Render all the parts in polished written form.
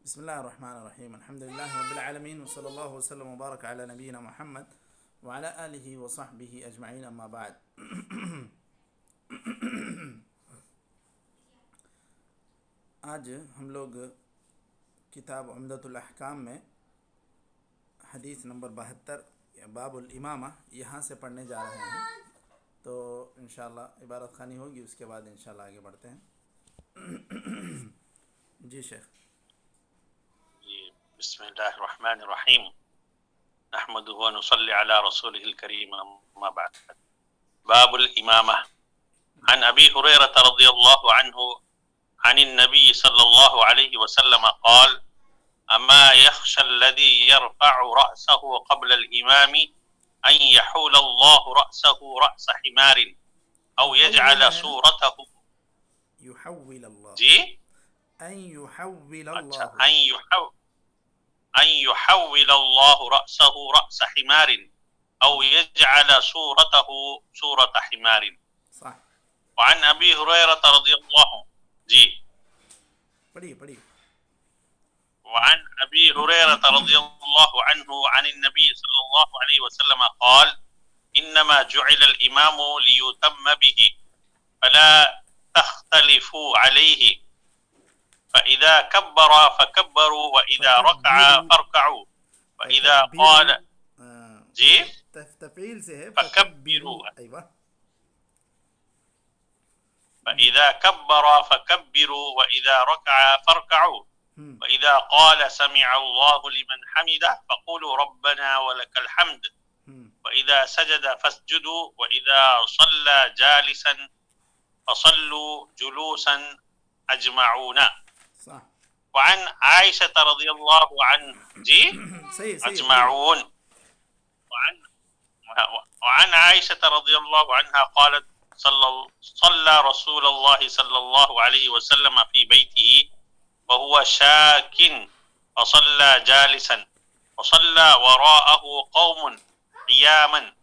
بسم الله الرحمن الرحيم. الحمد لله رب العالمين، وصلى الله وسلم وبارك على نبينا محمد وعلى آله وصحبه أجمعين، أما بعد. آج ہم لوگ کتاب عمدۃ الاحکام میں حدیث نمبر 72 باب الامامہ یہاں سے پڑھنے جا رہے ہیں. تو انشاءاللہ عبارت خوانی ہوگی، اس کے بعد انشاءاللہ آگے بڑھتے ہیں. جی شیخ. بسم الله الرحمن الرحيم نحمده ونصلي على رسوله الكريم أما بعد. باب الإمامة. عن أبي هريرة رضي الله عنه عن النبي صلى الله عليه وسلم قال: أما يخشى الذي يرفع رأسه قبل الإمام أن يحول الله رأسه رأس حمار أو يجعل صورته يحول الله جي أن يحول الله أن يحول الله رأسه رأس حمار أو يجعل صورته صورة حمار. صح. وعن أبي هريرة رضي الله جي پڑھیے. وعن أبي هريرة رضي الله عنه عن النبي صلى الله عليه وسلم قال: إنما جعل الإمام ليتم به فلا تختلفوا عليه فإذا كبر فكبروا وإذا ركع فاركعوا وإذا قال جی تفعیل سے ہے فكبروا ایوہ. فإذا كبر فكبروا وإذا ركع فاركعوا وإذا قال سمع الله لمن حمده فقولوا ربنا ولك الحمد وإذا سجد فاسجدوا وإذا صلى جالسا فصلوا جلوسا أجمعون. صح. وعن عائشة رضي الله عنها جي أجمعون. وعن عائشة رضي الله عنها قالت: صلى رسول الله صلى الله عليه وسلم في بيته وهو شاك فصلى جالسا وصلى وراءه قوم قياما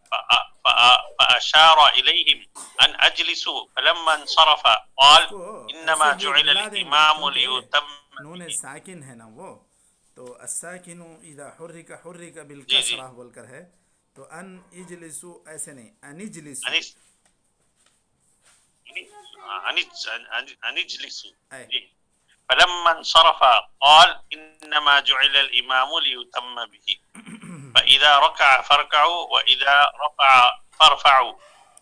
فأشار إليهم أن أجلسوا فلما انصرف قال: إنما جعل الإمام ليتم نون ساکن ہے نا وہ، تو الساکن اذا حرک بالکسرہ بول کر ہے، تو ان اجلسو ایسے نہیں، ان اجلسو أن اجلسوا. فلما انصرف قال: إنما جعل الإمام ليتم به فإذا ركع فاركعوا وإذا رفع فارفعوا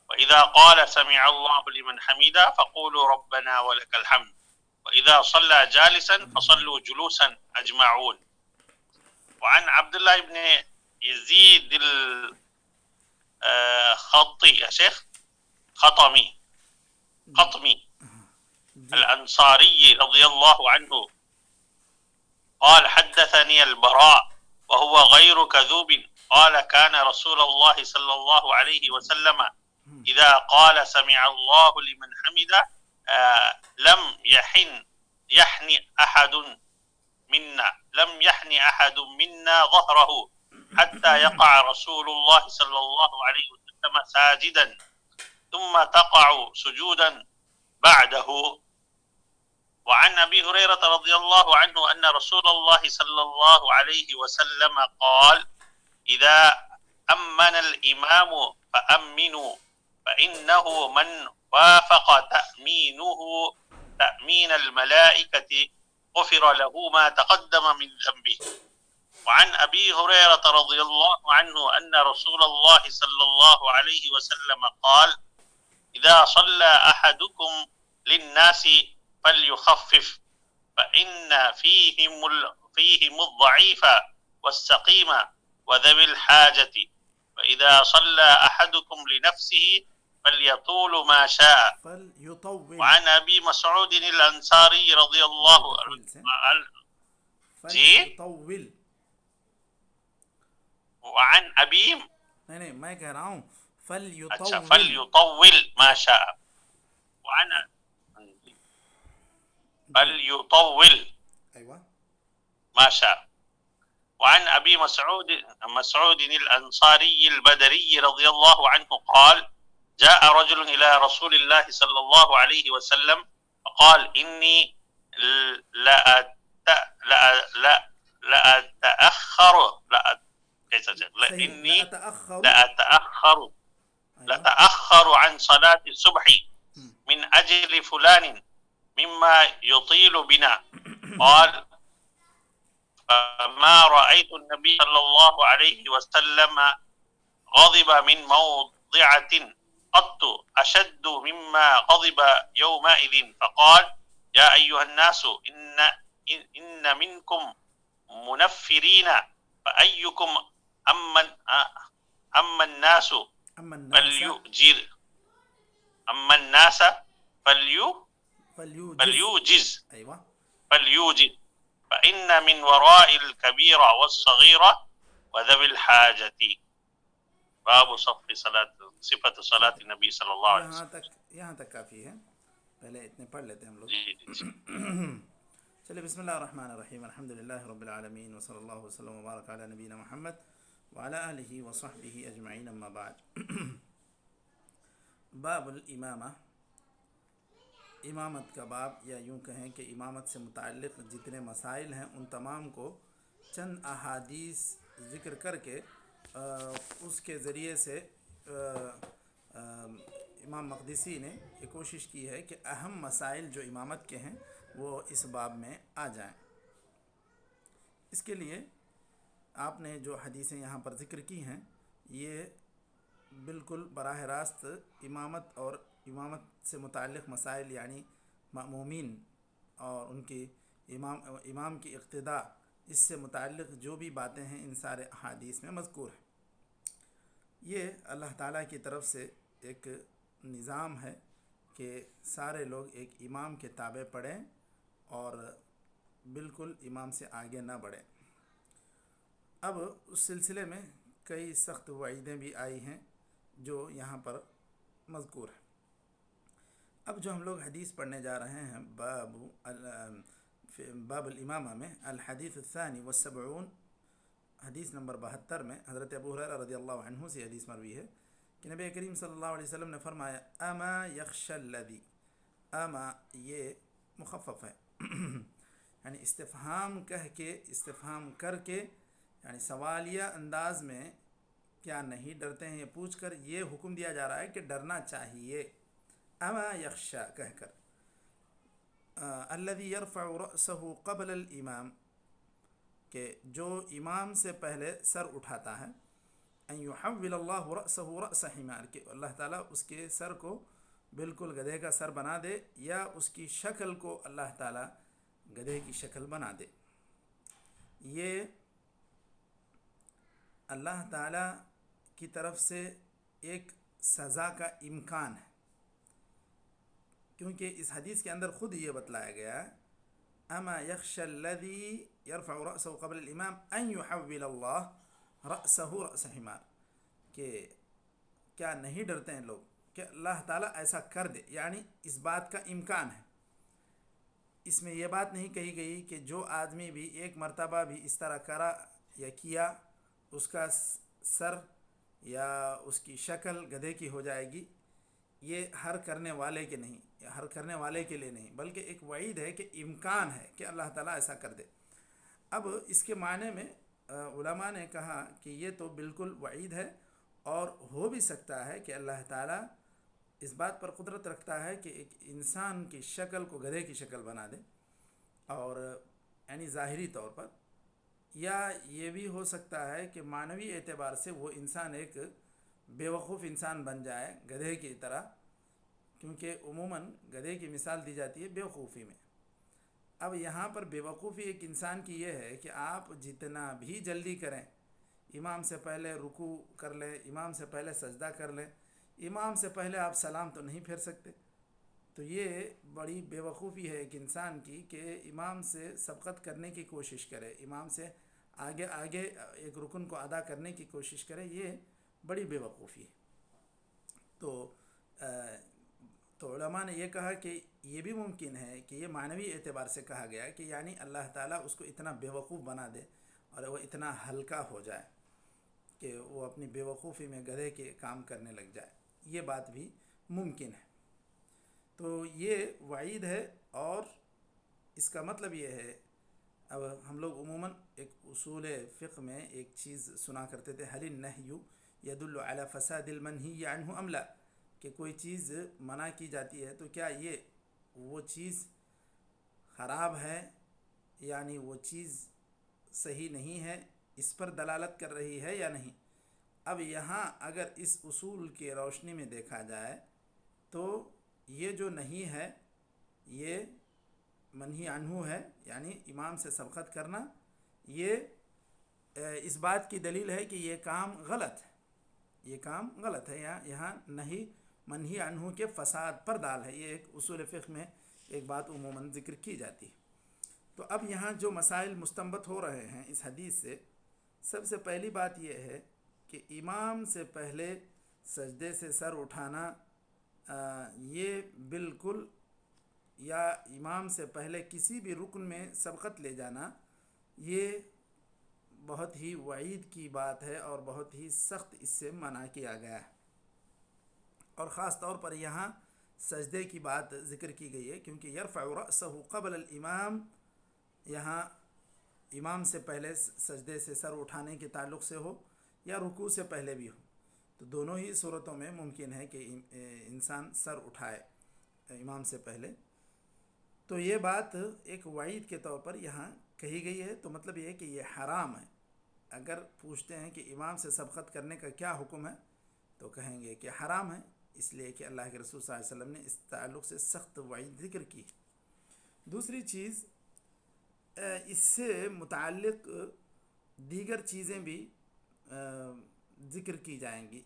وإذا قال سمع الله لمن حمده فقولوا ربنا ولك الحمد وإذا صلى جالسا فصلوا جلوسا أجمعون. وعن عبد الله بن يزيد الخطي يا شيخ خطمي الأنصاري رضي الله عنه قال: حدثني البراء وهو غير كذوب قال: كان رسول الله صلى الله عليه وسلم إذا قال سمع الله لمن حمده لم يحن أحد منا ظهره حتى يقع رسول الله صلى الله عليه وسلم ساجدا ثم تقع سجودا بعده. وعن أبي هريرة رضي الله عنه أن رسول الله صلى الله عليه وسلم قال: إذا أمن الإمام فأمنوا فإنه من وافق تأمين الملائكة غفر له ما تقدم من ذنبه. وعن أبي هريرة رضي الله عنه أن رسول الله صلى الله عليه وسلم قال: إذا صلى أحدكم للناس فليخفف فإن فيهم الضعيف والسقيم وذوي الحاجة وإذا صلى أحدكم لنفسه فليطول ما شاء. وعن أبي مسعود الأنصاري رضي الله عنه وعن أبي نہیں میں کہہ رہا ہوں فلیطول فليطول ما شاء. وعن فليطول ایوہ. ما شاء. وعن أبي مسعود الأنصاري البدري رضي الله عنه قال: جاء رجل إلى رسول الله صلى الله عليه وسلم فقال: إني لأتأخر أيوة. عن صلاة الصبح من أجل فلان مما يطيل بنا. قال فما رأيت النبي صلى الله عليه وسلم غضب من موضعة قط أشد مما غضب يومئذ. فقال يا أيها الناس إن منكم منفرين فأيكم أما الناس فليؤجر أما الناس فليوجز أيوة. فليوجز فإن من وراء الكبير والصغير وذوي الحاجة. باب صفة صلاة النبی صلی اللہ علیہ وسلم. یہاں تک کافی ہے، پہلے اتنے پڑھ لیتے ہیں ہم لوگ. جی. چلیے، بسم اللہ الرحمن الرحیم، الحمد للہ رب العالمین، وصلی اللہ وسلم وبارک علی نبینا محمد وعلی آلہ وصحبہ اجمعین، اما بعد. باب الامامہ، امامت کا باب، یا یوں کہیں کہ امامت سے متعلق جتنے مسائل ہیں ان تمام کو چند احادیث ذکر کر کے اس کے ذریعے سے امام مقدسی نے یہ کوشش کی ہے کہ اہم مسائل جو امامت کے ہیں وہ اس باب میں آ جائیں. اس کے لیے آپ نے جو حدیثیں یہاں پر ذکر کی ہیں یہ بالکل براہ راست امامت اور امامت سے متعلق مسائل، یعنی مأمومین اور ان کی امام کی اقتداء، اس سے متعلق جو بھی باتیں ہیں ان سارے احادیث میں مذکور ہیں. یہ اللہ تعالیٰ کی طرف سے ایک نظام ہے کہ سارے لوگ ایک امام کے تابع پڑھیں اور بالکل امام سے آگے نہ بڑھیں. اب اس سلسلے میں کئی سخت وعیدیں بھی آئی ہیں جو یہاں پر مذکور ہیں. اب جو ہم لوگ حدیث پڑھنے جا رہے ہیں باب الامامہ میں، الحدیث الثانی والسبعون، حدیث نمبر 72 میں حضرت ابو ہریرہ رضی اللہ عنہ سے حدیث مروی ہے کہ نبی کریم صلی اللہ علیہ وسلم نے فرمایا اما یخشى الذی، اما یہ مخفف ہے یعنی استفہام استفہام کر کے، یعنی سوالیہ انداز میں، کیا نہیں ڈرتے ہیں یہ پوچھ کر یہ حکم دیا جا رہا ہے کہ ڈرنا چاہیے. اما یخشى کہہ کر، الذی یرفع رأسہ قبل الامام، کہ جو امام سے پہلے سر اٹھاتا ہے، ان یحول اللہ رأسہ رأس حمار، کہ اللہ تعالیٰ اس کے سر کو بالکل گدھے کا سر بنا دے، یا اس کی شکل کو اللہ تعالیٰ گدھے کی شکل بنا دے. یہ اللہ تعالیٰ کی طرف سے ایک سزا کا امکان ہے، کیونکہ اس حدیث کے اندر خود یہ بتلایا گیا ہے اما یخشى الذی یرفع رأسہ قبل الامام ان یحول اللہ رأسہ رأس حمار، کہ کیا نہیں ڈرتے ہیں لوگ کہ اللہ تعالیٰ ایسا کر دے، یعنی اس بات کا امکان ہے. اس میں یہ بات نہیں کہی گئی کہ جو آدمی بھی ایک مرتبہ بھی اس طرح کرا یا کیا اس کا سر یا اس کی شکل گدھے کی ہو جائے گی. یہ ہر کرنے والے کے نہیں، ہر کرنے والے کے لیے نہیں، بلکہ ایک وعید ہے کہ امکان ہے کہ اللہ تعالیٰ ایسا کر دے. اب اس کے معنی میں علماء نے کہا کہ یہ تو بالکل وعید ہے، اور ہو بھی سکتا ہے کہ اللہ تعالیٰ اس بات پر قدرت رکھتا ہے کہ ایک انسان کی شکل کو گدھے کی شکل بنا دے، اور یعنی ظاہری طور پر، یا یہ بھی ہو سکتا ہے کہ معنوی اعتبار سے وہ انسان ایک بیوقوف انسان بن جائے گدھے کی طرح، کیونکہ عموماً گدھے کی مثال دی جاتی ہے بیوقوفی میں. اب یہاں پر بیوقوفی ایک انسان کی یہ ہے کہ آپ جتنا بھی جلدی کریں، امام سے پہلے رکوع کر لیں، امام سے پہلے سجدہ کر لیں، امام سے پہلے آپ سلام تو نہیں پھیر سکتے. تو یہ بڑی بیوقوفی ہے ایک انسان کی کہ امام سے سبقت کرنے کی کوشش کرے، امام سے آگے ایک رکن کو ادا کرنے کی کوشش کرے. یہ بڑی بیوقوفی ہے. تو علماء نے یہ کہا کہ یہ بھی ممکن ہے کہ یہ معنوی اعتبار سے کہا گیا کہ یعنی اللہ تعالیٰ اس کو اتنا بیوقوف بنا دے اور وہ اتنا ہلکا ہو جائے کہ وہ اپنی بیوقوفی میں گدھے کے کام کرنے لگ جائے. یہ بات بھی ممکن ہے. تو یہ وعید ہے، اور اس کا مطلب یہ ہے، اب ہم لوگ عموماً ایک اصول فقہ میں ایک چیز سنا کرتے تھے، حل النہی یدل علی فساد المنہی عنہ ام لا، کہ کوئی چیز منع کی جاتی ہے تو کیا یہ وہ چیز خراب ہے، یعنی وہ چیز صحیح نہیں ہے، اس پر دلالت کر رہی ہے یا نہیں۔ اب یہاں اگر اس اصول کی روشنی میں دیکھا جائے تو یہ جو نہیں ہے یہ منہی عنہ ہے، یعنی امام سے سبقت کرنا، یہ اس بات کی دلیل ہے کہ یہ کام غلط ہے، یہ کام غلط ہے، یہاں نہیں منہی عنہ کے فساد پر دال ہے۔ یہ ایک اصول فقہ میں ایک بات عموماً ذکر کی جاتی ہے۔ تو اب یہاں جو مسائل مستنبط ہو رہے ہیں اس حدیث سے، سب سے پہلی بات یہ ہے کہ امام سے پہلے سجدے سے سر اٹھانا یہ بالکل، یا امام سے پہلے کسی بھی رکن میں سبقت لے جانا، یہ بہت ہی وعید کی بات ہے اور بہت ہی سخت اس سے منع کیا گیا ہے۔ اور خاص طور پر یہاں سجدے کی بات ذکر کی گئی ہے، کیونکہ یرفع رأسہ قبل الامام، یہاں امام سے پہلے سجدے سے سر اٹھانے کے تعلق سے ہو یا رکوع سے پہلے بھی ہو، تو دونوں ہی صورتوں میں ممکن ہے کہ انسان سر اٹھائے امام سے پہلے۔ تو یہ بات ایک وعید کے طور پر یہاں کہی گئی ہے، تو مطلب یہ ہے کہ یہ حرام ہے۔ اگر پوچھتے ہیں کہ امام سے سبقت کرنے کا کیا حکم ہے تو کہیں گے کہ حرام ہے، اس لیے کہ اللہ کے رسول صلی اللہ علیہ وسلم نے اس تعلق سے سخت وعید ذکر کی۔ دوسری چیز، اس سے متعلق دیگر چیزیں بھی ذکر کی جائیں گی،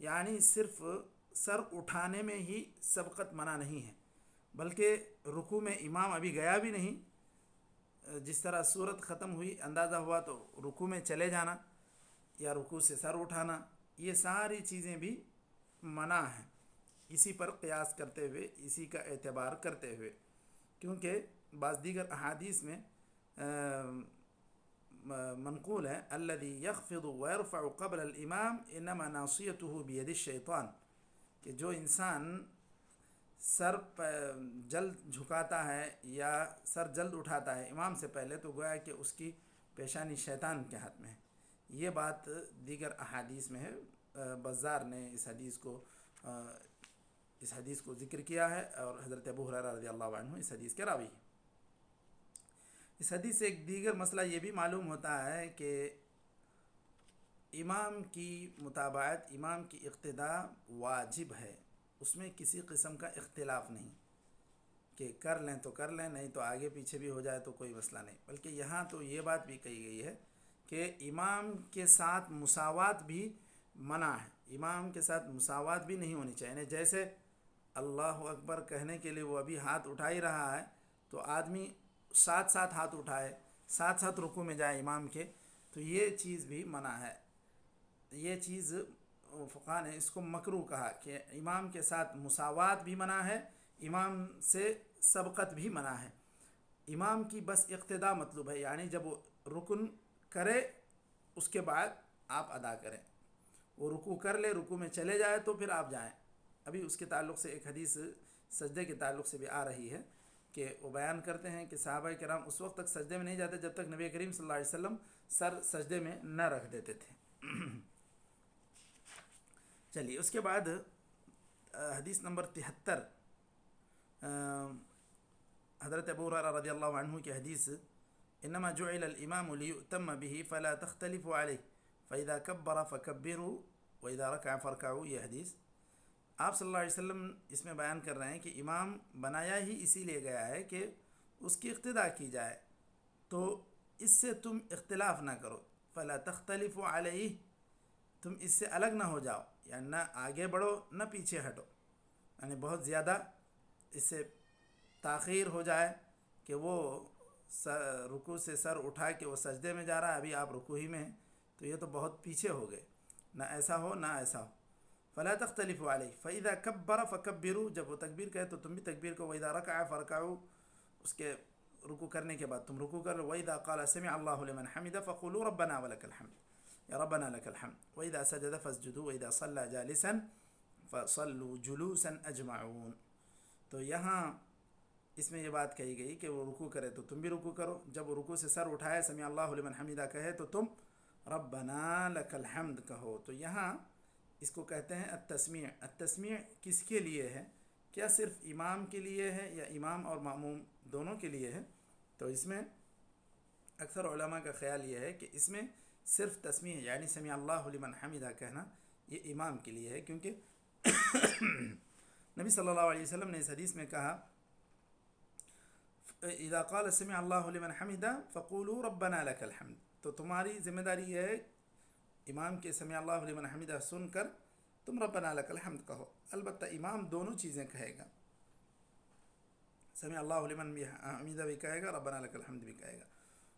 یعنی صرف سر اٹھانے میں ہی سبقت منع نہیں ہے، بلکہ رکوع میں امام ابھی گیا بھی نہیں، جس طرح صورت ختم ہوئی اندازہ ہوا تو رکوع میں چلے جانا یا رکوع سے سر اٹھانا، یہ ساری چیزیں بھی منع ہیں، اسی پر قیاس کرتے ہوئے، اسی کا اعتبار کرتے ہوئے، کیونکہ بعض دیگر احادیث میں منقول ہے الذی یخفض ویرفع قبل الامام انما ناصیتہ بید الشیطان، کہ جو انسان سر جلد جھکاتا ہے یا سر جلد اٹھاتا ہے امام سے پہلے، تو گویا کہ اس کی پیشانی شیطان کے ہاتھ میں ہے۔ یہ بات دیگر احادیث میں ہے، بزار نے اس حدیث کو ذکر کیا ہے، اور حضرت ابو ہریرہ رضی اللہ عنہ اس حدیث کے راوی ہیں۔ اس حدیث سے ایک دیگر مسئلہ یہ بھی معلوم ہوتا ہے کہ امام کی متابعت، امام کی اقتداء واجب ہے، اس میں کسی قسم کا اختلاف نہیں کہ کر لیں تو کر لیں، نہیں تو آگے پیچھے بھی ہو جائے تو کوئی مسئلہ نہیں، بلکہ یہاں تو یہ بات بھی کہی گئی ہے کہ امام کے ساتھ مساوات بھی منع ہے، امام کے ساتھ مساوات بھی نہیں ہونی چاہیے۔ جیسے اللہ اکبر کہنے کے لیے وہ ابھی ہاتھ اٹھا ہی رہا ہے تو آدمی ساتھ ساتھ ہاتھ اٹھائے، ساتھ ساتھ رکوع میں جائے امام کے، تو یہ چیز بھی منع ہے۔ یہ چیز فقہاء نے اس کو مکروہ کہا کہ امام کے ساتھ مساوات بھی منع ہے، امام سے سبقت بھی منع ہے۔ امام کی بس اقتداء مطلوب ہے، یعنی جب وہ رکن کرے اس کے بعد آپ ادا کریں، وہ رکوع کر لے، رکوع میں چلے جائے تو پھر آپ جائیں۔ ابھی اس کے تعلق سے ایک حدیث سجدے کے تعلق سے بھی آ رہی ہے کہ وہ بیان کرتے ہیں کہ صحابہ کرام اس وقت تک سجدے میں نہیں جاتے جب تک نبی کریم صلی اللہ علیہ وسلم سر سجدے میں نہ رکھ دیتے تھے۔ چلیے اس کے بعد حدیث نمبر 73، حضرت ابو ہریرہ رضی اللہ عنہ کی حدیث، انما جعل الامام لیؤتم به فلا تختلفوا علیہ فاذا کبر فکبروا واذا رکع فارکعوا، یہ حدیث آپ صلی اللہ علیہ وسلم اس میں بیان کر رہے ہیں کہ امام بنایا ہی اسی لیے گیا ہے کہ اس کی اقتداء کی جائے، تو اس سے تم اختلاف نہ کرو، فلا تختلفوا علیہ، تم اس سے الگ نہ ہو جاؤ، یعنی نہ آگے بڑھو نہ پیچھے ہٹو، یعنی بہت زیادہ اس سے تاخیر ہو جائے کہ وہ رکوع سے سر اٹھا کے وہ سجدے میں جا رہا ہے، ابھی آپ رکوع ہی میں ہیں، تو یہ تو بہت پیچھے ہو گئے، نہ ایسا ہو نہ ایسا ہو۔ فلا تختلفوا علیہ فاذا کبر فکبروا، جب وہ تکبیر کہے تو تم بھی تکبیر کو، واذا رکع فارکعوا، اس کے رکوع کرنے کے بعد تم رکوع کر لو، واذا قال سمع اللہ لمن حمدہ فقولوا ربنا ولک الحمد یا ربنا لک الحمد، واذا سجد فاسجدوا واذا صلى جالسا فصلوا جلوسا اجمعون۔ تو یہاں اس میں یہ بات کہی گئی کہ وہ رکوع کرے تو تم بھی رکوع کرو، جب وہ رکوع سے سر اٹھائے سمع اللہ لمن حمدہ کہے تو تم ربنا لکل حمد کہو. تو یہاں اس کو کہتے ہیں التسمیع. التسمیع کس کے لیے ہے؟ کیا صرف امام کے لیے ہے یا امام اور ماموم دونوں کے لیے ہے؟ تو اس میں اکثر علماء کا خیال یہ ہے کہ اس میں صرف تسمیع یعنی سمع اللہ لمن حمدہ کہنا یہ امام کے لیے ہے، کیونکہ نبی صلی اللہ علیہ وسلم نے اس حدیث میں کہا اذا قال سمع اللہ لمن حمدہ فقولوا ربنا لک الحمد. تو تمہاری ذمہ داری یہ ہے امام کے سمع اللہ لمن حمدہ سن کر تم ربنا لک الحمد کہو. البتہ امام دونوں چیزیں کہے گا، سمع اللہ لمن حمدہ بھی کہے گا، ربنا لک الحمد بھی کہے گا.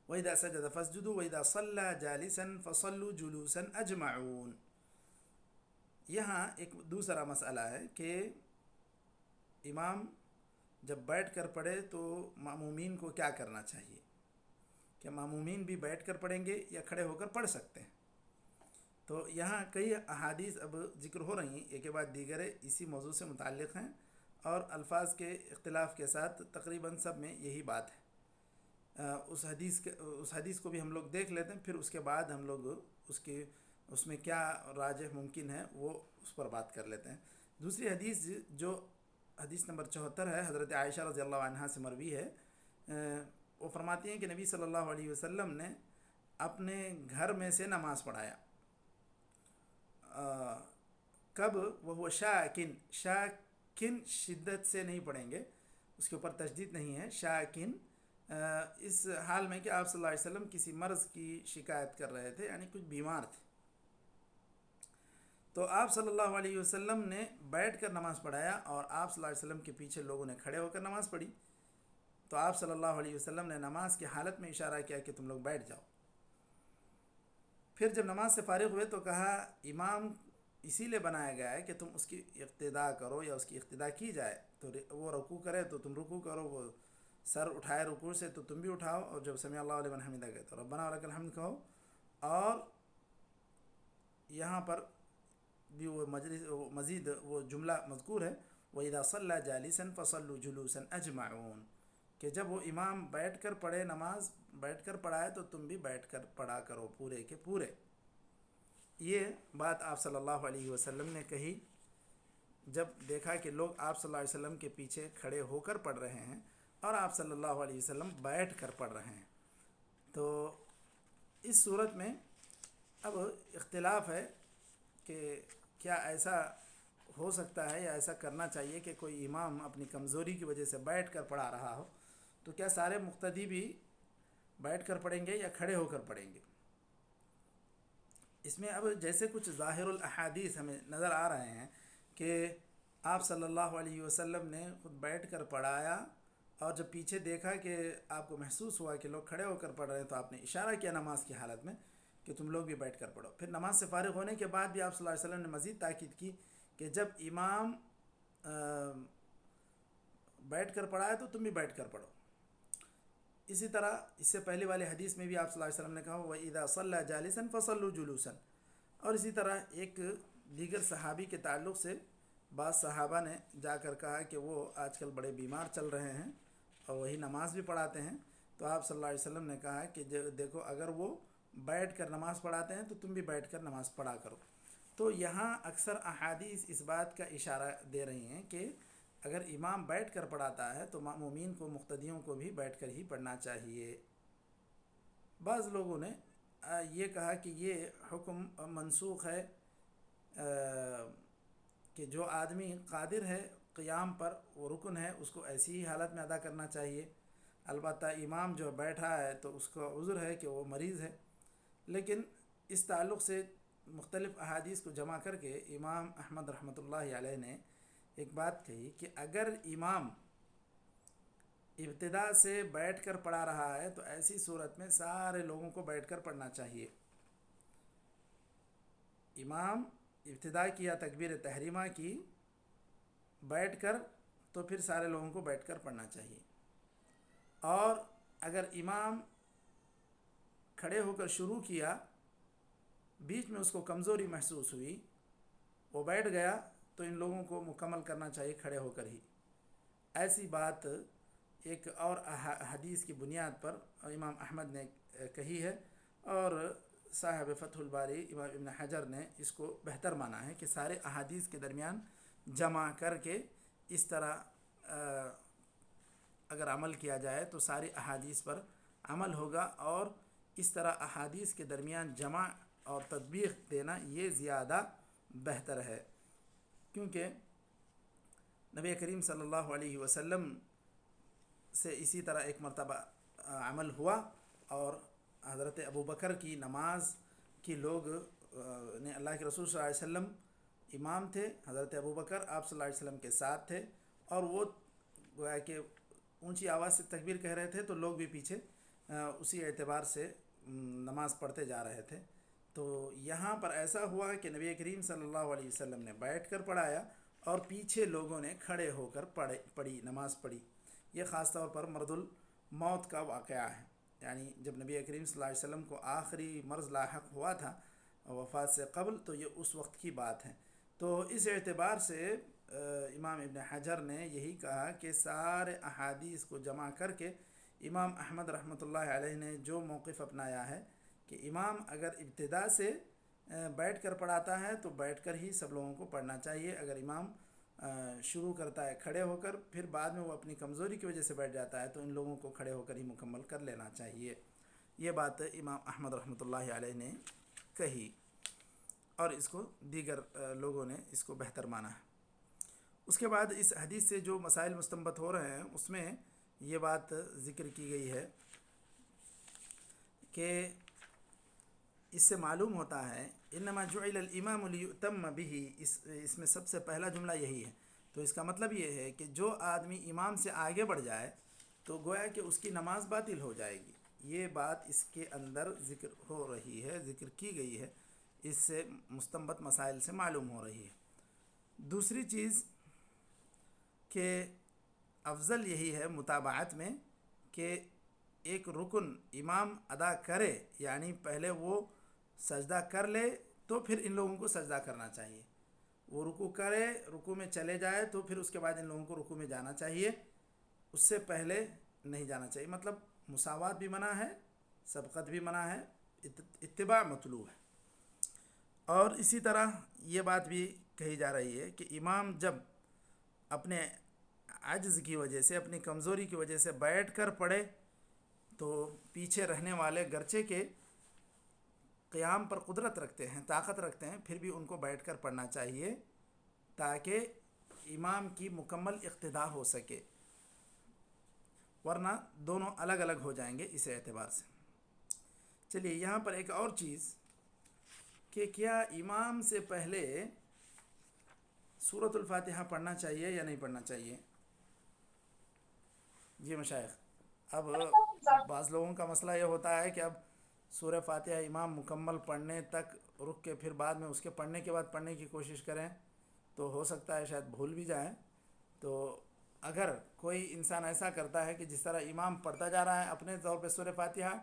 وَإِذَا سَجَدَ فَاسْجُدُوا وَإِذَا صَلَّى جَالِسًا فَصَلُّوا جُلُوسًا أَجْمَعُونَ. یہاں ایک دوسرا مسئلہ ہے کہ امام جب بیٹھ کر پڑھے تو مامومین کو کیا کرنا چاہیے؟ کہ مامومین بھی بیٹھ کر پڑھیں گے یا کھڑے ہو کر پڑھ سکتے ہیں؟ تو یہاں کئی احادیث اب ذکر ہو رہی ہیں، ایک کے بعد دیگر اسی موضوع سے متعلق ہیں، اور الفاظ کے اختلاف کے ساتھ تقریباً سب میں یہی بات ہے. اس حدیث کو بھی ہم لوگ دیکھ لیتے ہیں، پھر اس کے بعد ہم لوگ اس میں کیا راجح ممکن ہے وہ اس پر بات کر لیتے ہیں. دوسری حدیث جو حدیث نمبر 74 ہے، حضرت عائشہ رضی اللہ عنہا سے مروی ہے. وہ فرماتی ہیں کہ نبی صلی اللہ علیہ وسلم نے اپنے گھر میں سے نماز پڑھایا. کب؟ وہ شاکن. شاکن شدت سے نہیں پڑھیں گے، اس کے اوپر تشدید نہیں ہے. شاکن اس حال میں کہ آپ صلی اللہ علیہ وسلم کسی مرض کی شکایت کر رہے تھے، یعنی کچھ بیمار تھے. تو آپ صلی اللہ علیہ وسلم نے بیٹھ کر نماز پڑھایا اور آپ صلی اللہ علیہ وسلم کے پیچھے لوگوں نے کھڑے ہو کر نماز پڑھی. تو آپ صلی اللہ علیہ وسلم نے نماز کی حالت میں اشارہ کیا کہ تم لوگ بیٹھ جاؤ. پھر جب نماز سے فارغ ہوئے تو کہا امام اسی لیے بنایا گیا ہے کہ تم اس کی اقتداء کرو یا اس کی اقتداء کی جائے. تو وہ رکوع کرے تو تم رکوع کرو، وہ سر اٹھائے رکوع سے تو تم بھی اٹھاؤ، اور جب سمع اللہ لمن حمدہ کہے تو ربنا ولک الحمد کہو. اور یہاں پر بھی وہ مزید وہ جملہ مذکور ہے وَإِذَا صَلَّى جَالِسًا فَصَلُّوا جُلُوسًا أَجْمَعُونَ، کہ جب وہ امام بیٹھ کر پڑھے نماز، بیٹھ کر پڑھائے تو تم بھی بیٹھ کر پڑھا کرو پورے کے پورے. یہ بات آپ صلی اللہ علیہ وسلم نے کہی جب دیکھا کہ لوگ آپ صلی اللہ علیہ وسلم کے پیچھے کھڑے ہو کر پڑھ رہے ہیں اور آپ صلی اللہ علیہ وسلم بیٹھ کر پڑھ رہے ہیں. تو اس صورت میں اب اختلاف ہے کہ کیا ایسا ہو سکتا ہے یا ایسا کرنا چاہیے کہ کوئی امام اپنی کمزوری کی وجہ سے بیٹھ کر پڑھا رہا ہو تو کیا سارے مقتدی بھی بیٹھ کر پڑھیں گے یا کھڑے ہو کر پڑھیں گے؟ اس میں اب جیسے کچھ ظاہر الاحادیث ہمیں نظر آ رہے ہیں کہ آپ صلی اللہ علیہ وسلم نے خود بیٹھ کر پڑھایا، اور جب پیچھے دیکھا کہ آپ کو محسوس ہوا کہ لوگ کھڑے ہو کر پڑھ رہے ہیں تو آپ نے اشارہ کیا نماز کی حالت میں کہ تم لوگ بھی بیٹھ کر پڑھو. پھر نماز سے فارغ ہونے کے بعد بھی آپ صلی اللہ علیہ وسلم نے مزید تاکید کی کہ جب امام بیٹھ کر پڑھائے تو تم بھی بیٹھ کر پڑھو. اسی طرح اس سے پہلے والے حدیث میں بھی آپ صلی اللہ علیہ وسلم نے کہا وَإِذَا صَلَّى جَالِسًا فَصَلُّوا جُلُوسًا. اور اسی طرح ایک دیگر صحابی کے تعلق سے بعض صحابہ نے جا کر کہا کہ وہ آج کل بڑے بیمار چل رہے ہیں اور وہی نماز بھی پڑھاتے ہیں. تو آپ صلی اللہ علیہ وسلم نے کہا کہ دیکھو اگر وہ بیٹھ کر نماز پڑھاتے ہیں تو تم بھی بیٹھ کر نماز پڑھا کرو. تو یہاں اکثر احادیث اس بات کا اشارہ دے رہی ہیں کہ اگر امام بیٹھ کر پڑھاتا ہے تو مأمومین کو، مقتدیوں کو بھی بیٹھ کر ہی پڑھنا چاہیے. بعض لوگوں نے یہ کہا کہ یہ حکم منسوخ ہے کہ جو آدمی قادر ہے قیام پر، وہ رکن ہے، اس کو ایسی ہی حالت میں ادا کرنا چاہیے. البتہ امام جو بیٹھا ہے تو اس کا عذر ہے کہ وہ مریض ہے. لیکن اس تعلق سے مختلف احادیث کو جمع کر کے امام احمد رحمۃ اللہ علیہ نے ایک بات کہی کہ اگر امام ابتدا سے بیٹھ کر پڑھا رہا ہے تو ایسی صورت میں سارے لوگوں کو بیٹھ کر پڑھنا چاہیے. امام ابتدا کیا تکبیر تحریمہ کی بیٹھ کر تو پھر سارے لوگوں کو بیٹھ کر پڑھنا چاہیے. اور اگر امام کھڑے ہو کر شروع کیا، بیچ میں اس کو کمزوری محسوس ہوئی، وہ بیٹھ گیا، تو ان لوگوں کو مکمل کرنا چاہیے کھڑے ہو کر ہی. ایسی بات ایک اور حدیث کی بنیاد پر امام احمد نے کہی ہے، اور صاحب فتح الباری امام ابن حجر نے اس کو بہتر مانا ہے کہ سارے احادیث کے درمیان جمع کر کے اس طرح اگر عمل کیا جائے تو ساری احادیث پر عمل ہوگا، اور اس طرح احادیث کے درمیان جمع اور تطبیق دینا یہ زیادہ بہتر ہے، کیونکہ نبی کریم صلی اللہ علیہ وسلم سے اسی طرح ایک مرتبہ عمل ہوا، اور حضرت ابو بکر کی نماز کی لوگ نے اللہ کے رسول صلی اللہ علیہ وسلم امام تھے، حضرت ابو بکر آپ صلی اللہ علیہ وسلم کے ساتھ تھے، اور وہ گویا کہ اونچی آواز سے تکبیر کہہ رہے تھے تو لوگ بھی پیچھے اسی اعتبار سے نماز پڑھتے جا رہے تھے۔ تو یہاں پر ایسا ہوا کہ نبی کریم صلی اللہ علیہ وسلم نے بیٹھ کر پڑھایا اور پیچھے لوگوں نے کھڑے ہو کر نماز پڑھی۔ یہ خاص طور پر مرض الموت کا واقعہ ہے، یعنی جب نبی کریم صلی اللہ علیہ وسلم کو آخری مرض لاحق ہوا تھا وفات سے قبل، تو یہ اس وقت کی بات ہے۔ تو اس اعتبار سے امام ابن حجر نے یہی کہا کہ سارے احادیث کو جمع کر کے امام احمد رحمۃ اللہ علیہ نے جو موقف اپنایا ہے کہ امام اگر ابتدا سے بیٹھ کر پڑھاتا ہے تو بیٹھ کر ہی سب لوگوں کو پڑھنا چاہیے، اگر امام شروع کرتا ہے کھڑے ہو کر، پھر بعد میں وہ اپنی کمزوری کی وجہ سے بیٹھ جاتا ہے، تو ان لوگوں کو کھڑے ہو کر ہی مکمل کر لینا چاہیے۔ یہ بات امام احمد رحمۃ اللہ علیہ نے کہی، اور اس کو دیگر لوگوں نے اس کو بہتر مانا ہے۔ اس کے بعد اس حدیث سے جو مسائل مستنبط ہو رہے ہیں اس میں یہ بات ذکر کی گئی ہے کہ اس سے معلوم ہوتا ہے انما جعل الامام لیؤتم به، اس میں سب سے پہلا جملہ یہی ہے، تو اس کا مطلب یہ ہے کہ جو آدمی امام سے آگے بڑھ جائے تو گویا کہ اس کی نماز باطل ہو جائے گی۔ یہ بات اس کے اندر ذکر ہو رہی ہے، ذکر کی گئی ہے، اس سے مستنبط مسائل سے معلوم ہو رہی ہے۔ دوسری چیز کہ افضل یہی ہے متابعت میں کہ ایک رکن امام ادا کرے، یعنی پہلے وہ سجدہ کر لے تو پھر ان لوگوں کو سجدہ کرنا چاہیے، وہ رکوع کرے، رکوع میں چلے جائے تو پھر اس کے بعد ان لوگوں کو رکوع میں جانا چاہیے، اس سے پہلے نہیں جانا چاہیے۔ مطلب مساوات بھی منع ہے، سبقت بھی منع ہے، اتباع مطلوب ہے۔ اور اسی طرح یہ بات بھی کہی جا رہی ہے کہ امام جب اپنے عجز کی وجہ سے، اپنی کمزوری کی وجہ سے بیٹھ کر پڑھے تو پیچھے رہنے والے گرچہ کے قیام پر قدرت رکھتے ہیں، طاقت رکھتے ہیں، پھر بھی ان کو بیٹھ کر پڑھنا چاہیے تاکہ امام کی مکمل اقتداء ہو سکے، ورنہ دونوں الگ الگ ہو جائیں گے اس اعتبار سے۔ چلیے یہاں پر ایک اور چیز کہ کیا امام سے پہلے سورۃ الفاتحہ پڑھنا چاہیے یا نہیں پڑھنا چاہیے؟ جی مشائخ، اب بعض لوگوں کا مسئلہ یہ ہوتا ہے کہ اب سورہ فاتحہ امام مکمل پڑھنے تک رک کے پھر بعد میں اس کے پڑھنے کے بعد پڑھنے کی کوشش کریں تو ہو سکتا ہے شاید بھول بھی جائیں۔ تو اگر کوئی انسان ایسا کرتا ہے کہ جس طرح امام پڑھتا جا رہا ہے اپنے طور پہ سورہ فاتحہ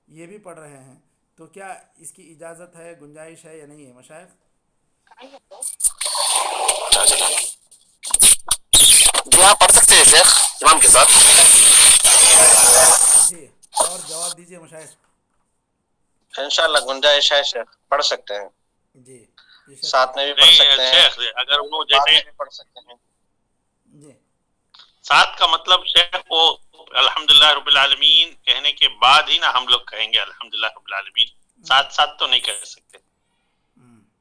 یہ بھی پڑھ رہے ہیں، تو کیا اس کی اجازت ہے، گنجائش ہے یا نہیں ہے مشائخ؟ جی ہاں پڑھ سکتے ہیں شیخ امام کے ساتھ۔ جی، اور جواب دیجیے مشائخ۔ انشاءاللہ گنجائش ہے شیخ، پڑھ سکتے ہیں، جی ساتھ میں بھی پڑھ سکتے ہیں شیخ، اگر وہ جیسے پڑھ سکتے ہیں جی ساتھ کا مطلب شیخ وہ الحمدللہ رب العالمین کہنے کے بعد ہی نا ہم لوگ کہیں گے الحمدللہ رب العالمین، ساتھ ساتھ تو نہیں کہہ سکتے،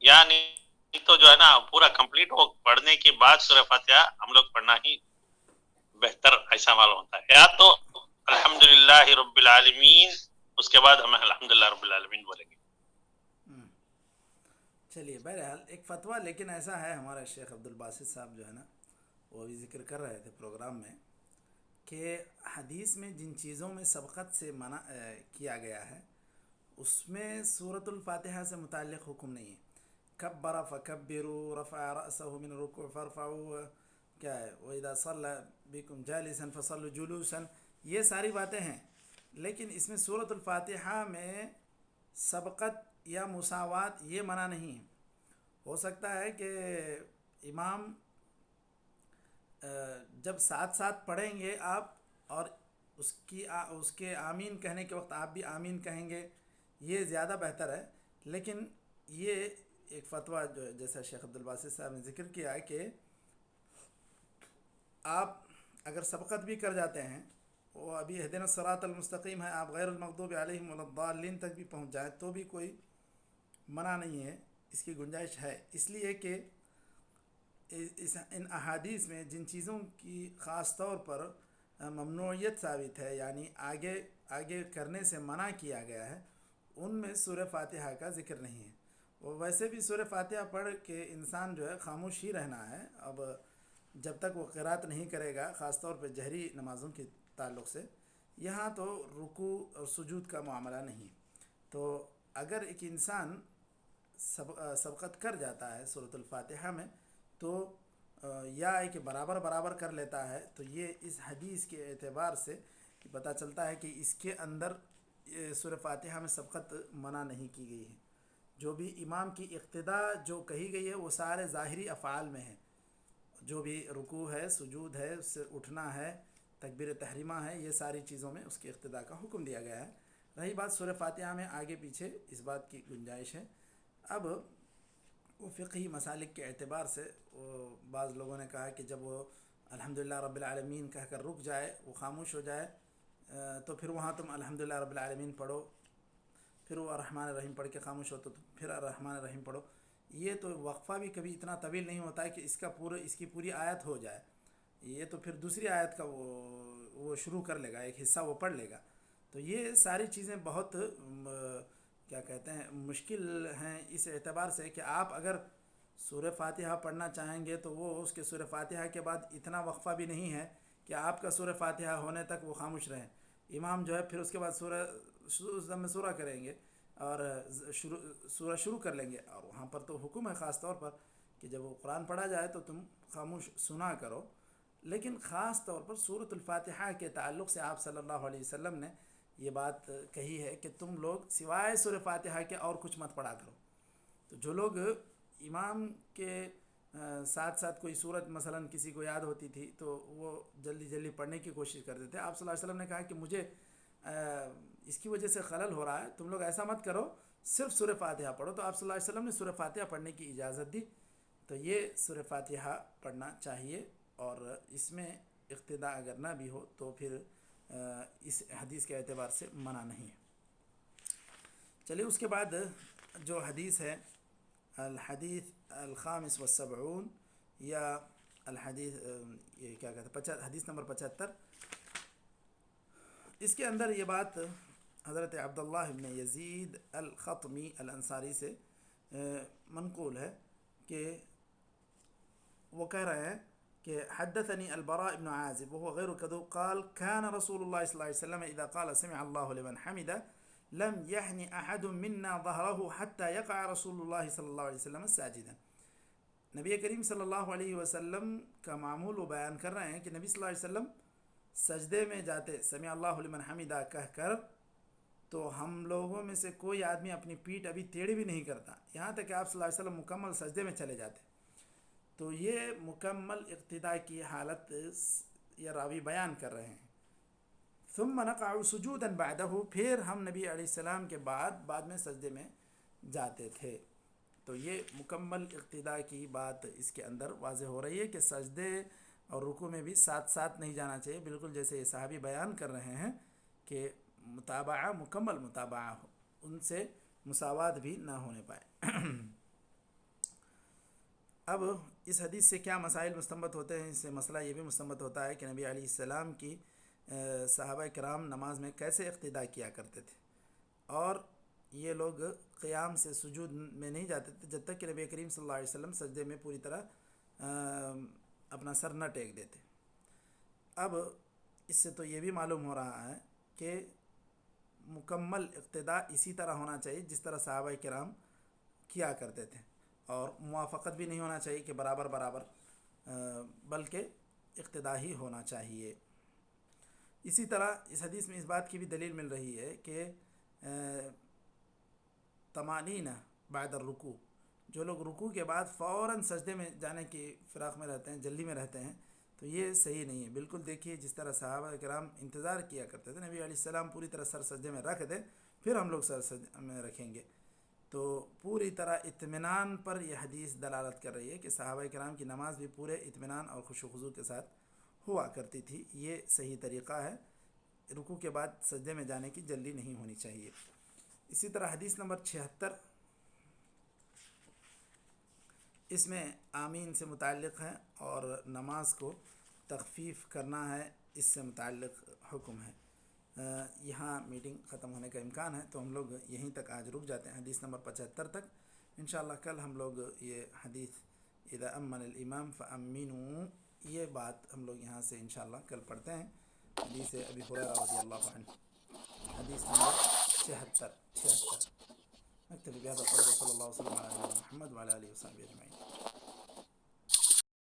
یعنی تو جو ہے نا پورا کمپلیٹ ہو پڑھنے کے بعد سورہ فاتحہ ہم لوگ پڑھنا ہی بہتر ایسا معلوم ہوتا ہے، یا تو الحمدللہ رب العالمین اس کے بعد ہم الحمدللہ رب العالمین بولیں گے۔ چلیے بہرحال ایک فتویٰ لیکن ایسا ہے، ہمارا شیخ عبدالباسط صاحب جو ہے نا وہ بھی ذکر کر رہے تھے پروگرام میں کہ حدیث میں جن چیزوں میں سبقت سے منع کیا گیا ہے اس میں سورۃ الفاتحہ سے متعلق حکم نہیں ہے۔ کبر فکبروا، رفع رأسه من الرکوع فارفعوا، کیا ہے وَإِذَا صَلَّى بِكُمْ جَالِسًا فَصَلُّوا جُلُوسًا، یہ ساری باتیں ہیں، لیکن اس میں سورۃ الفاتحہ میں سبقت یا مساوات یہ منع نہیں ہے۔ ہو سکتا ہے کہ امام جب ساتھ ساتھ پڑھیں گے آپ اور اس کے آمین کہنے کے وقت آپ بھی آمین کہیں گے، یہ زیادہ بہتر ہے لیکن یہ ایک فتویٰ جو جیسا شیخ عبدالباسط صاحب نے ذکر کیا ہے کہ آپ اگر سبقت بھی کر جاتے ہیں، وہ ابھی اہدنا الصراط المستقیم ہے، آپ غیر المغضوب علیہم ولا الضالین تک بھی پہنچ جائیں تو بھی کوئی منع نہیں ہے، اس کی گنجائش ہے، اس لیے کہ ان احادیث میں جن چیزوں کی خاص طور پر ممنوعیت ثابت ہے، یعنی آگے کرنے سے منع کیا گیا ہے، ان میں سورہ فاتحہ کا ذکر نہیں ہے۔ وہ ویسے بھی سورہ فاتحہ پڑھ کے انسان جو ہے خاموش ہی رہنا ہے، اب جب تک وہ قرات نہیں کرے گا، خاص طور پہ جہری نمازوں کے تعلق سے۔ یہاں تو رکوع اور سجود کا معاملہ نہیں، تو اگر ایک انسان سبقت کر جاتا ہے سورۃ الفاتحہ میں تو یا ہے کہ برابر برابر کر لیتا ہے، تو یہ اس حدیث کے اعتبار سے پتہ چلتا ہے کہ اس کے اندر سورہ فاتحہ میں سبقت منع نہیں کی گئی ہے۔ جو بھی امام کی اقتداء جو کہی گئی ہے وہ سارے ظاہری افعال میں ہے، جو بھی رکوع ہے، سجود ہے، اس سے اٹھنا ہے، تکبیر تحریمہ ہے، یہ ساری چیزوں میں اس کی اقتداء کا حکم دیا گیا ہے۔ رہی بات سورہ فاتحہ میں آگے پیچھے، اس بات کی گنجائش ہے۔ اب وہ فقہی مسالک کے اعتبار سے بعض لوگوں نے کہا کہ جب وہ الحمدللہ رب العالمین کہہ کر رک جائے، وہ خاموش ہو جائے، تو پھر وہاں تم الحمدللہ رب العالمین پڑھو، پھر وہ الرحمن الرحیم پڑھ کے خاموش ہو تو پھر الرحمن الرحیم پڑھو۔ یہ تو وقفہ بھی کبھی اتنا طویل نہیں ہوتا ہے کہ اس کی پوری آیت ہو جائے، یہ تو پھر دوسری آیت کا وہ شروع کر لے گا، ایک حصہ وہ پڑھ لے گا۔ تو یہ ساری چیزیں بہت کیا کہتے ہیں مشکل ہیں اس اعتبار سے کہ آپ اگر سورہ فاتحہ پڑھنا چاہیں گے تو وہ اس کے سورہ فاتحہ کے بعد اتنا وقفہ بھی نہیں ہے کہ آپ کا سورہ فاتحہ ہونے تک وہ خاموش رہیں۔ امام جو ہے پھر اس کے بعد سورہ کریں گے اور سورہ شروع کر لیں گے، اور وہاں پر تو حکم ہے خاص طور پر کہ جب وہ قرآن پڑھا جائے تو تم خاموش سنا کرو۔ لیکن خاص طور پر سورۃ الفاتحہ کے تعلق سے آپ صلی اللہ علیہ وسلم نے یہ بات کہی ہے کہ تم لوگ سوائے سورہ فاتحہ کے اور کچھ مت پڑھا کرو۔ تو جو لوگ امام کے ساتھ ساتھ کوئی سورت مثلا کسی کو یاد ہوتی تھی تو وہ جلدی جلدی پڑھنے کی کوشش کرتے تھے، آپ صلی اللہ علیہ وسلم نے کہا کہ مجھے اس کی وجہ سے خلل ہو رہا ہے، تم لوگ ایسا مت کرو، صرف سورہ فاتحہ پڑھو۔ تو آپ صلی اللہ علیہ وسلم نے سورہ فاتحہ پڑھنے کی اجازت دی، تو یہ سورہ فاتحہ پڑھنا چاہیے، اور اس میں اقتداء اگر نہ بھی ہو تو پھر اس حدیث کے اعتبار سے منع نہیں ہے۔ چلیے اس کے بعد جو حدیث ہے الحدیث الخامس والسبعون یا الحدیث یہ کیا کہتے ہیں حدیث نمبر 75، اس کے اندر یہ بات حضرت عبداللہ بن یزید الخطمی الانصاری سے منقول ہے کہ وہ کہہ رہے ہیں کہ حدثني البراء بن عازب وهو غير كذوب قال كان رسول الله صلى الله عليه وسلم إذا قال سمع الله لمن حمده لم يحن أحد منا ظهره حتى يقع رسول الله صلى الله عليه وسلم ساجدا۔ نبی کریم صلی اللہ علیہ وسلم کا معمول وہ بیان کر رہے ہیں کہ نبی صلی اللہ علیہ وسلم سجدے میں جاتے سمع اللہ لمن حمدہ کہہ کر تو ہم لوگوں میں سے کوئی آدمی اپنی پیٹھ ابھی ٹیڑھی بھی نہیں کرتا، یہاں تک کہ آپ صلی اللہ علیہ وسلم مکمل سجدے میں چلے جاتے۔ تو یہ مکمل اقتداء کی حالت یہ راوی بیان کر رہے ہیں۔ ثم نقع سجودا بعدہ، پھر ہم نبی علیہ السلام کے بعد میں سجدے میں جاتے تھے۔ تو یہ مکمل اقتداء کی بات اس کے اندر واضح ہو رہی ہے کہ سجدے اور رکوع میں بھی ساتھ ساتھ نہیں جانا چاہیے، بالکل جیسے یہ صحابی بیان کر رہے ہیں کہ متابعہ مکمل متابعہ ہو، ان سے مساوات بھی نہ ہونے پائے۔ اب اس حدیث سے کیا مسائل مستنبط ہوتے ہیں؟ اس سے مسئلہ یہ بھی مستنبط ہوتا ہے کہ نبی علیہ السلام کی صحابہ کرام نماز میں کیسے اقتداء کیا کرتے تھے، اور یہ لوگ قیام سے سجود میں نہیں جاتے تھے جب تک کہ نبی کریم صلی اللہ علیہ وسلم سجدے میں پوری طرح اپنا سر نہ ٹیک دیتے۔ اب اس سے تو یہ بھی معلوم ہو رہا ہے کہ مکمل اقتداء اسی طرح ہونا چاہیے جس طرح صحابہ کرام کیا کرتے تھے، اور موافقت بھی نہیں ہونا چاہیے کہ برابر برابر، بلکہ اقتداء ہی ہونا چاہیے۔ اسی طرح اس حدیث میں اس بات کی بھی دلیل مل رہی ہے کہ طمانینہ بعد الرکوع، جو لوگ رکوع کے بعد فوراً سجدے میں جانے کی فراق میں رہتے ہیں، جلدی میں رہتے ہیں، تو یہ صحیح نہیں ہے۔ بالکل دیکھیے جس طرح صحابہ کرام انتظار کیا کرتے تھے نبی علیہ السلام پوری طرح سر سجدے میں رکھ دیں پھر ہم لوگ سر سجدے میں رکھیں گے، تو پوری طرح اطمینان پر یہ حدیث دلالت کر رہی ہے کہ صحابہ کرام کی نماز بھی پورے اطمینان اور خشوع و خضوع کے ساتھ ہوا کرتی تھی. یہ صحیح طریقہ ہے. رکوع کے بعد سجدے میں جانے کی جلدی نہیں ہونی چاہیے. اسی طرح حدیث نمبر 76 اس میں آمین سے متعلق ہے اور نماز کو تخفیف کرنا ہے، اس سے متعلق حکم ہے. یہاں میٹنگ ختم ہونے کا امکان ہے تو ہم لوگ یہیں تک آج رک جاتے ہیں، حدیث نمبر 75 تک. انشاءاللہ کل ہم لوگ یہ حدیث اذا امن الامام فامنوا، یہ بات ہم لوگ یہاں سے انشاءاللہ کل پڑھتے ہیں. حدیث ابی ہریرہ رضی اللہ عنہ، حدیث نمبر 76. نکتفی بهذا القدر وصلی اللہ وسلم علی نبینا محمد وعلی آلہ وصحبہ اجمعین.